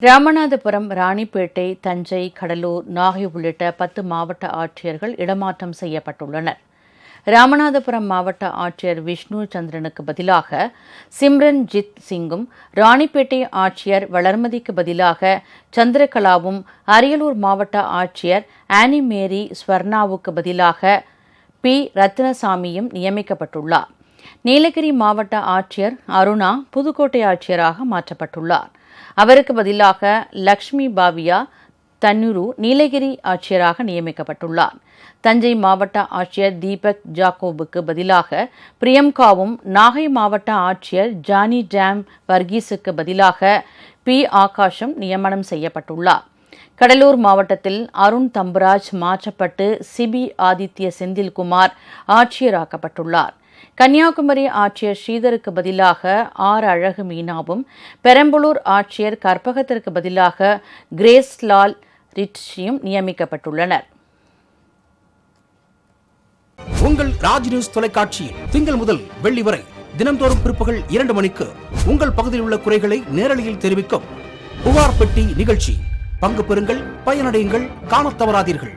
ராமநாதபுரம், ராணிப்பேட்டை, தஞ்சை, கடலூர், நாகை உள்ளிட்ட 10 மாவட்ட ஆட்சியர்கள் இடமாற்றம் செய்யப்பட்டுள்ளனர். ராமநாதபுரம் மாவட்ட ஆட்சியர் விஷ்ணு சந்திரனுக்கு பதிலாக சிம்ரன்ஜித் சிங்கும், ராணிப்பேட்டை ஆட்சியர் வளர்மதிக்கு பதிலாக சந்திரகலாவும், அரியலூர் மாவட்ட ஆட்சியர் ஆனிமேரி ஸ்வர்ணாவுக்கு பதிலாக பி. ரத்னசாமியும் நியமிக்கப்பட்டுள்ளார். நீலகிரி மாவட்ட ஆட்சியர் அருணா புதுக்கோட்டை ஆட்சியராக மாற்றப்பட்டுள்ளார். அவருக்கு பதிலாக லக்ஷ்மி பாவியா தன்னூரு நீலகிரி ஆட்சியராக நியமிக்கப்பட்டுள்ளார். தஞ்சை மாவட்ட ஆட்சியர் தீபக் ஜாக்கோபுக்கு பதிலாக பிரியங்காவும், நாகை மாவட்ட ஆட்சியர் ஜானி டேம் வர்கீஸுக்கு பதிலாக பி. ஆகாஷும் நியமனம் செய்யப்பட்டுள்ளார். கடலூர் மாவட்டத்தில் அருண் தம்புராஜ் மாற்றப்பட்டு சிபி ஆதித்ய செந்தில்குமார் ஆட்சியராக்கப்பட்டுள்ளார். கன்னியாகுமரி ஆட்சியர் ஸ்ரீதருக்கு பதிலாக ஆர். அழகு மீனாவும், பெரம்பலூர் ஆட்சியர் கற்பகத்திற்கு பதிலாக கிரேஸ்லால் ரிட்சியும் நியமிக்கப்பட்டுள்ளனர். உங்கள் ராஜ் நியூஸ் தொலைக்காட்சியில் திங்கள் முதல் வெள்ளி வரை தினந்தோறும் பிற்பகல் 2 மணிக்கு உங்கள் பகுதியில் உள்ள குறைகளை நேரலையில் தெரிவிக்கும் புகார் பெட்டி நிகழ்ச்சி. பங்கு பெறுங்கள், பயனடையுங்கள், காணத் தவறாதீர்கள்.